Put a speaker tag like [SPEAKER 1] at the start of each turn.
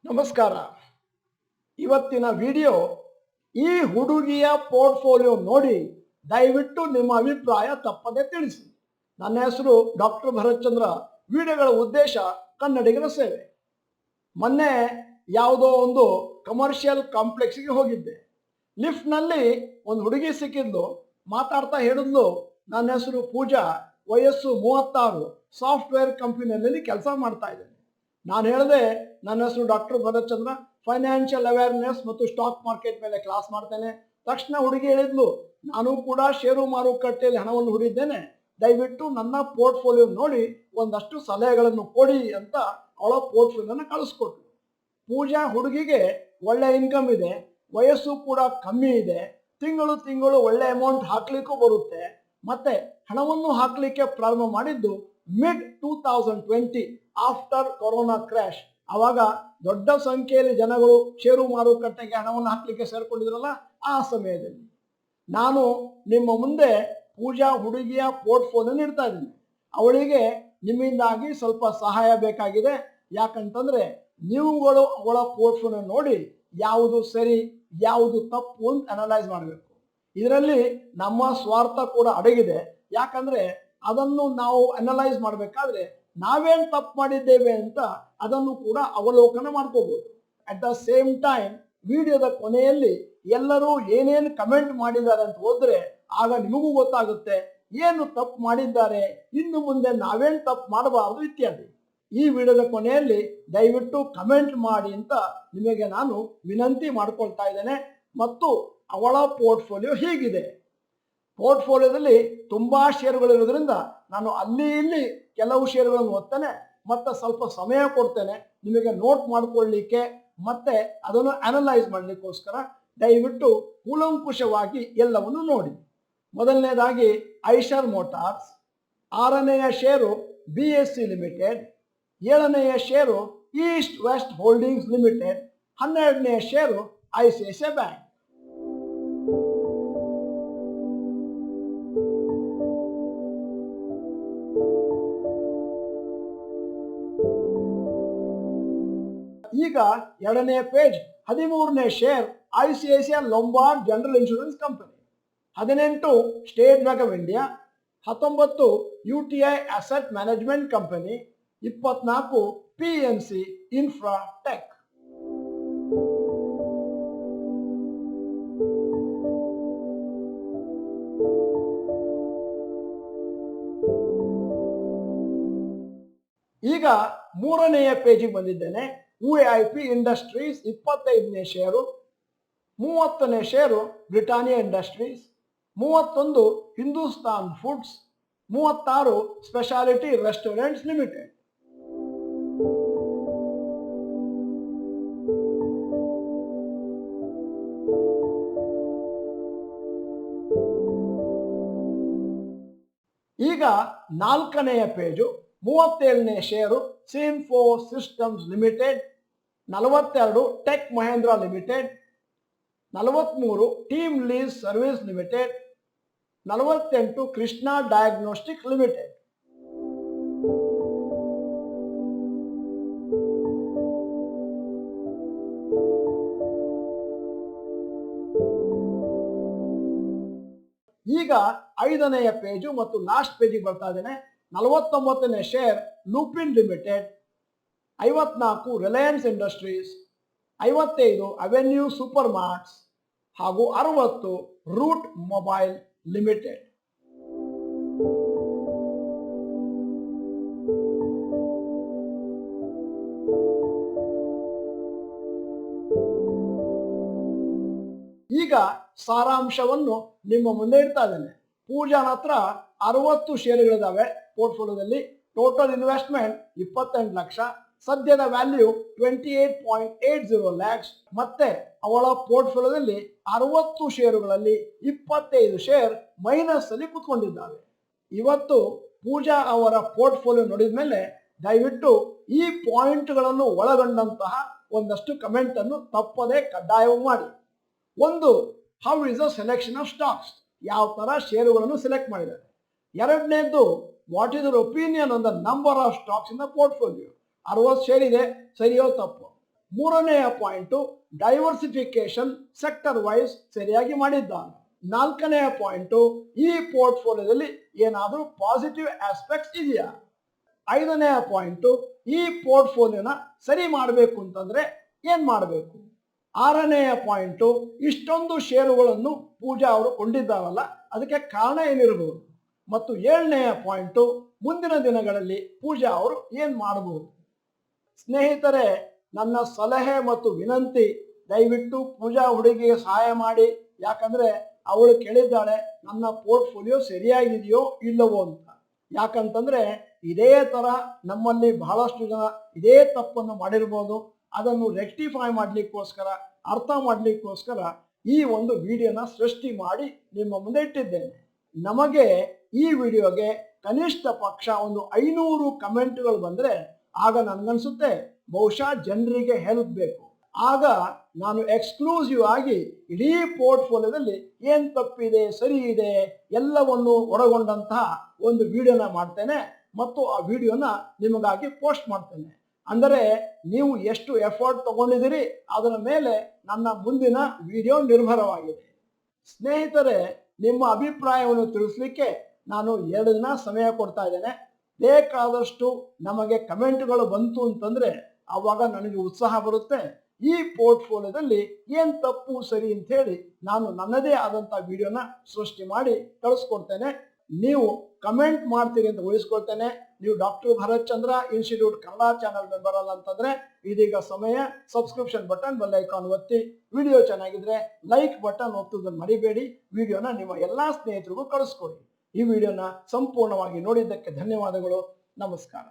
[SPEAKER 1] ನಮಸ್ಕಾರ. ಇವತ್ತಿನ ವಿಡಿಯೋ ಈ ಹುಡುಗಿಯ ಪೋರ್ಟ್ಫೋಲಿಯೋ ನೋಡಿ ದಯವಿಟ್ಟು ನಿಮ್ಮ ಅಭಿಪ್ರಾಯ ತಪ್ಪದೆ ತಿಳಿಸಿ. ನನ್ನ ಹೆಸರು ಡಾಕ್ಟರ್ ಭರತ್ಚಂದ್ರ. ವಿಡಿಯೋಗಳ ಉದ್ದೇಶ ಕನ್ನಡಿಗರ ಸೇವೆ. ಮೊನ್ನೆ ಯಾವುದೋ ಒಂದು ಕಮರ್ಷಿಯಲ್ ಕಾಂಪ್ಲೆಕ್ಸ್ಗೆ ಹೋಗಿದ್ದೆ. ಲಿಫ್ಟ್ನಲ್ಲಿ ಒಂದು ಹುಡುಗಿ ಸಿಕ್ಕಿದ್ಲು. ಮಾತಾಡ್ತಾ ಹೇಳಿದ್ಲು, ನನ್ನ ಹೆಸರು ಪೂಜಾ, ವಯಸ್ಸು 36, ಸಾಫ್ಟ್ವೇರ್ ಕಂಪನಿಯಲ್ಲಿ ಕೆಲಸ ಮಾಡ್ತಾ ಇದ್ದೇನೆ. ನಾನು ಹೇಳಿದೆ, ನನ್ನ ಹೆಸರು ಡಾಕ್ಟರ್ ಭರತ್ಚಂದ್ರ, ಫೈನಾನ್ಷಿಯಲ್ ಅವೇರ್ನೆಸ್ ಮತ್ತು ಸ್ಟಾಕ್ ಮಾರ್ಕೆಟ್ ಮೇಲೆ ಕ್ಲಾಸ್ ಮಾಡ್ತೇನೆ. ತಕ್ಷಣ ಹುಡುಗಿ ಹೇಳಿದ್ಲು, ನಾನು ಕೂಡ ಷೇರು ಮಾರುಕಟ್ಟೆಯಲ್ಲಿ ಹಣವನ್ನು ಹೂಡಿದ್ದೇನೆ, ದಯವಿಟ್ಟು ನನ್ನ ಪೋರ್ಟ್ಫೋಲಿಯೋ ನೋಡಿ ಒಂದಷ್ಟು ಸಲಹೆಗಳನ್ನು ಕೊಡಿ ಅಂತ ಅವಳ ಪೋರ್ಟ್ಫೋಲಿಯೋನ ಕಳಿಸ್ಕೊಟ್ಲು. ಪೂಜಾ ಹುಡುಗಿಗೆ ಒಳ್ಳೆ ಇನ್ಕಮ್ ಇದೆ, ವಯಸ್ಸು ಕೂಡ ಕಮ್ಮಿ ಇದೆ, ತಿಂಗಳು ತಿಂಗಳು ಒಳ್ಳೆ ಅಮೌಂಟ್ ಹಾಕ್ಲಿಕ್ಕೂ ಬರುತ್ತೆ. ಮತ್ತೆ ಹಣವನ್ನು ಹಾಕಲಿಕ್ಕೆ ಪ್ರಾರಂಭ ಮಾಡಿದ್ದು ಮಿಡ್ 2020 ಆಫ್ಟರ್ ಕೊರೋನಾ ಕ್ರ್ಯಾಶ್. ಆವಾಗ ದೊಡ್ಡ ಸಂಖ್ಯೆಯಲ್ಲಿ ಜನಗಳು ಷೇರು ಮಾರುಕಟ್ಟೆಗೆ ಹಣವನ್ನು ಹಾಕಲಿಕ್ಕೆ ಸೇರ್ಕೊಂಡಿದ್ರಲ್ಲ, ಆ ಸಮಯದಲ್ಲಿ ನಾನು ನಿಮ್ಮ ಮುಂದೆ ಪೂಜಾ ಹುಡುಗಿಯ ಪೋರ್ಟ್ಫೋಲಿಯೋ ನೀಡ್ತಾ ಇದ್ದೀನಿ. ಅವಳಿಗೆ ನಿಮ್ಮಿಂದಾಗಿ ಸ್ವಲ್ಪ ಸಹಾಯ ಬೇಕಾಗಿದೆ. ಯಾಕಂತಂದ್ರೆ ನೀವುಗಳು ಅವಳ ಪೋರ್ಟ್ಫೋಲಿಯೋ ನೋಡಿ ಯಾವುದು ಸರಿ ಯಾವುದು ತಪ್ಪು ಅಂತ ಅನಲೈಸ್ ಮಾಡಬೇಕು. ಇದರಲ್ಲಿ ನಮ್ಮ ಸ್ವಾರ್ಥ ಕೂಡ ಅಡಗಿದೆ. ಯಾಕಂದ್ರೆ ಅದನ್ನು ನಾವು ಅನಲೈಸ್ ಮಾಡಬೇಕಾದ್ರೆ ನಾವೇನು ತಪ್ಪು ಮಾಡಿದ್ದೇವೆ ಅಂತ ಅದನ್ನು ಕೂಡ ಅವಲೋಕನ ಮಾಡ್ಕೋಬಹುದು. ಅಟ್ ದ ಸೇಮ್ ಟೈಮ್ ವಿಡಿಯೋದ ಕೊನೆಯಲ್ಲಿ ಎಲ್ಲರೂ ಏನೇನು ಕಮೆಂಟ್ ಮಾಡಿದ್ದಾರೆ ಅಂತ ಹೋದ್ರೆ ಆಗ ನಿಮಗೂ ಗೊತ್ತಾಗುತ್ತೆ ಏನು ತಪ್ಪು ಮಾಡಿದ್ದಾರೆ, ಇನ್ನು ಮುಂದೆ ನಾವೇನು ತಪ್ಪು ಮಾಡಬಾರದು ಇತ್ಯಾದಿ. ಈ ವಿಡಿಯೋದ ಕೊನೆಯಲ್ಲಿ ದಯವಿಟ್ಟು ಕಮೆಂಟ್ ಮಾಡಿ ಅಂತ ನಿಮಗೆ ನಾನು ವಿನಂತಿ ಮಾಡ್ಕೊಳ್ತಾ ಇದ್ದೇನೆ. ಮತ್ತು ಅವಳ ಪೋರ್ಟ್ಫೋಲಿಯೋ ಹೀಗಿದೆ. ಪೋರ್ಟ್ಫೋಲಿಯೋದಲ್ಲಿ ತುಂಬಾ ಷೇರುಗಳಿರೋದ್ರಿಂದ ನಾನು ಅಲ್ಲಿ ಇಲ್ಲಿ ಕೆಲವು ಷೇರುಗಳನ್ನು ಓದ್ತೇನೆ, ಮತ್ತೆ ಸ್ವಲ್ಪ ಸಮಯ ಕೊಡ್ತೇನೆ ನಿಮಗೆ ನೋಟ್ ಮಾಡ್ಕೊಳ್ಳಿಕ್ಕೆ ಮತ್ತೆ ಅದನ್ನು ಅನಲೈಸ್ ಮಾಡಲಿಕ್ಕೋಸ್ಕರ. ದಯವಿಟ್ಟು ಕೂಲಂಕುಷವಾಗಿ ಎಲ್ಲವನ್ನು ನೋಡಿ. ಮೊದಲನೇದಾಗಿ ಐಷರ್ ಮೋಟಾರ್ಸ್, 6ನೆಯ ಷೇರು BSC ಲಿಮಿಟೆಡ್, 7ನೆಯ share east west holdings limited, 12ನೆಯ ಷೇರು ICICI ಬ್ಯಾಂಕ್. ಈಗ 2ನೇ ಪೇಜ್, 13ನೇ share ICICI Lombard general insurance company, 18 state bank of India, 19 UTI asset management company, 24 PNC infra tech. ಈಗ 3ನೆಯ ಪೇಜಿಗೆ ಬಂದಿದ್ದೇನೆ. UAIP ಇಂಡಸ್ಟ್ರೀಸ್ 25ನೇ ಷೇರು, 30ನೇ share Britannia industries, 31 Hindustan foods, 36 speciality restaurants limited. ಈಗ 4ನೆಯ ಪೇಜು, 37ನೇ ಷೇರು ಸಿನ್ಫೋ systems limited, 42 tech Mahindra limited, 43 team lease service limited, 48 Krishna diagnostic limited. ಈಗ 5ನೆಯ ಪೇಜು ಮತ್ತು ಲಾಸ್ಟ್ ಪೇಜಿಗೆ ಬರ್ತಾ ಇದ್ದೇನೆ. 49ನೇ share Lupin limited, 54 Reliance industries, 55 avenue super marts ಹಾಗೂ 60 ರೂಟ್ ಮೊಬೈಲ್ ಲಿಮಿಟೆಡ್. ಈಗ ಸಾರಾಂಶವನ್ನು ನಿಮ್ಮ ಮುಂದೆ ಇಡ್ತಾ ಇದ್ದೇನೆ. ಪೂಜಾನ ಹತ್ರ 60 ಷೇರುಗಳಿದಾವೆ ಪೋರ್ಟ್ಫೋಲಿಯೋದಲ್ಲಿ. ಟೋಟಲ್ ಇನ್ವೆಸ್ಟ್ಮೆಂಟ್ 28 ಲಕ್ಷ, ಸದ್ಯದ ವ್ಯಾಲ್ಯೂ 28.80 ಲ್ಯಾಕ್ಸ್. ಮತ್ತೆ ಅವಳ ಪೋರ್ಟ್ಫೋಲಿಯೋದಲ್ಲಿ 60 ಷೇರುಗಳಲ್ಲಿ 25 ಶೇರ್ ಮೈನಸ್ ಅಲ್ಲಿ ಕುತ್ಕೊಂಡಿದ್ದಾವೆ. ಇವತ್ತು ಪೂಜಾ ಅವರ ಪೋರ್ಟ್ಫೋಲಿಯೋ ನೋಡಿದ ಮೇಲೆ ದಯವಿಟ್ಟು ಈ ಪಾಯಿಂಟ್ಗಳನ್ನು ಒಳಗೊಂಡಂತಹ ಒಂದಷ್ಟು ಕಮೆಂಟ್ ಅನ್ನು ತಪ್ಪದೆ ಕಡ್ಡಾಯವಾಗಿ ಮಾಡಿ. ಒಂದು, how is a selection of stocks, ಯಾವ ತರ ಷೇರುಗಳನ್ನು ಸೆಲೆಕ್ಟ್ ಮಾಡಿದ್ದಾರೆ. ಎರಡನೇದು, what is your opinion on the number of stocks in the portfolio. 60 share ಇದೆ, ಸರಿಯೋ ತಪ್ಪು. ಮೂರನೆಯ ಪಾಯಿಂಟ್ ಡೈವರ್ಸಿಫಿಕೇಶನ್ ಸೆಕ್ಟರ್ ವೈಸ್ ಸರಿಯಾಗಿ ಮಾಡಿದ್ದಾನೆ. ನಾಲ್ಕನೆಯ ಪಾಯಿಂಟ್ ಈ ಪೋರ್ಟ್ಫೋಲಿಯೋದಲ್ಲಿ ಏನಾದರೂ ಪಾಸಿಟಿವ್ ಆಸ್ಪೆಕ್ಟ್ಸ್ ಇದೆಯಾ. ಐದನೆಯ ಪಾಯಿಂಟ್ ಈ ಪೋರ್ಟ್ಫೋಲಿಯೋನ ಸರಿ ಮಾಡಬೇಕು ಅಂತಂದ್ರೆ ಏನ್ ಮಾಡಬೇಕು. ಆರನೆಯ ಪಾಯಿಂಟ್ ಇಷ್ಟೊಂದು ಷೇರುಗಳನ್ನು ಪೂಜಾ ಅವರು ಕೊಂಡಿದ್ದಾರಲ್ಲ ಅದಕ್ಕೆ ಕಾರಣ ಏನಿರಬಹುದು. ಮತ್ತು ಏಳನೆಯ ಪಾಯಿಂಟ್ ಮುಂದಿನ ದಿನಗಳಲ್ಲಿ ಪೂಜಾ ಅವರು ಏನ್ ಮಾಡಬಹುದು. ಸ್ನೇಹಿತರೆ, ನನ್ನ ಸಲಹೆ ಮತ್ತು ವಿನಂತಿ, ದಯವಿಟ್ಟು ಪೂಜಾ ಹುಡುಗಿಗೆ ಸಹಾಯ ಮಾಡಿ. ಯಾಕಂದ್ರೆ ಅವಳು ಕೇಳಿದ್ದಾಳೆ ನನ್ನ ಪೋರ್ಟ್ಫೋಲಿಯೋ ಸರಿಯಾಗಿದೆಯೋ ಇಲ್ಲವೋ ಅಂತ. ಯಾಕಂತಂದ್ರೆ ಇದೇ ತರ ನಮ್ಮಲ್ಲಿ ಬಹಳಷ್ಟು ಜನ ಇದೇ ತಪ್ಪನ್ನು ಮಾಡಿರ್ಬೋದು. ಅದನ್ನು ರೆಕ್ಟಿಫೈ ಮಾಡ್ಲಿಕ್ಕೋಸ್ಕರ, ಅರ್ಥ ಮಾಡ್ಲಿಕ್ಕೋಸ್ಕರ ಈ ಒಂದು ವಿಡಿಯೋನ ಸೃಷ್ಟಿ ಮಾಡಿ ನಿಮ್ಮ ಮುಂದೆ ಇಟ್ಟಿದ್ದೇನೆ. ನಮಗೆ ಈ ವಿಡಿಯೋಗೆ ಕನಿಷ್ಠ ಪಕ್ಷ ಒಂದು 500 ಕಮೆಂಟ್ಗಳು ಬಂದ್ರೆ ಆಗ ನನ್ಗನ್ಸುತ್ತೆ ಬಹುಶಃ ಜನರಿಗೆ ಹೆಲ್ಪ್ ಬೇಕು. ಆಗ ನಾನು ಎಕ್ಸ್ಕ್ಲೂಸಿವ್ ಆಗಿ ಇಡೀ ಪೋರ್ಟ್ಫೋಲಿಯೋದಲ್ಲಿ ಏನ್ ತಪ್ಪಿದೆ, ಸರಿ ಇದೆ ಎಲ್ಲವನ್ನು ಒಳಗೊಂಡಂತಹ ಒಂದು ವಿಡಿಯೋನ ಮಾಡ್ತೇನೆ ಮತ್ತು ಆ ವಿಡಿಯೋನ ನಿಮಗಾಗಿ ಪೋಸ್ಟ್ ಮಾಡ್ತೇನೆ. ಅಂದರೆ ನೀವು ಎಷ್ಟು ಎಫರ್ಟ್ ತಗೊಂಡಿದ್ದೀರಿ ಅದರ ಮೇಲೆ ನನ್ನ ಮುಂದಿನ ವಿಡಿಯೋ ನಿರ್ಭರವಾಗಿದೆ. ಸ್ನೇಹಿತರೆ, ನಿಮ್ಮ ಅಭಿಪ್ರಾಯವನ್ನು ತಿಳಿಸ್ಲಿಕ್ಕೆ ನಾನು 2 ದಿನ ಸಮಯ ಕೊಡ್ತಾ ಇದ್ದೇನೆ. ಬೇಕಾದಷ್ಟು ನಮಗೆ ಕಮೆಂಟ್ಗಳು ಬಂತು ಅಂತಂದ್ರೆ ಆವಾಗ ನನಗೆ ಉತ್ಸಾಹ ಬರುತ್ತೆ. ಈ ಪೋರ್ಟ್ಫೋಲಿಯೋದಲ್ಲಿ ಏನ್ ತಪ್ಪು ಸರಿ ಅಂತ ಹೇಳಿ ನಾನು ನನ್ನದೇ ಆದಂತ ವಿಡಿಯೋನ ಸೃಷ್ಟಿ ಮಾಡಿ ಕಳಿಸ್ಕೊಡ್ತೇನೆ. ನೀವು ಕಮೆಂಟ್ ಮಾಡ್ತೀರಿ ಅಂತ ಉಳಿಸ್ಕೊಳ್ತೇನೆ. ನೀವು ಡಾಕ್ಟರ್ ಭರತ್ ಚಂದ್ರ ಇನ್ಸ್ಟಿಟ್ಯೂಟ್ ಕನ್ನಡ ಚಾನಲ್ ಮೆಂಬರ್ ಅಲ್ಲ ಅಂತಂದ್ರೆ ಇದೀಗ ಸಮಯ ಸಬ್ಸ್ಕ್ರಿಪ್ಷನ್ ಬಟನ್ ಬೆಲ್ ಐಕಾನ್ ಒತ್ತಿ. ವಿಡಿಯೋ ಚೆನ್ನಾಗಿದ್ರೆ ಲೈಕ್ ಬಟನ್ ಒತ್ತುವುದನ್ನು ಮರಿಬೇಡಿ. ವಿಡಿಯೋನ ನಿಮ್ಮ ಎಲ್ಲಾ ಸ್ನೇಹಿತರಿಗೂ ಕಳಿಸ್ಕೊಡಿ. ಈ ವಿಡಿಯೋನ ಸಂಪೂರ್ಣವಾಗಿ ನೋಡಿದ್ದಕ್ಕೆ ಧನ್ಯವಾದಗಳು. ನಮಸ್ಕಾರ.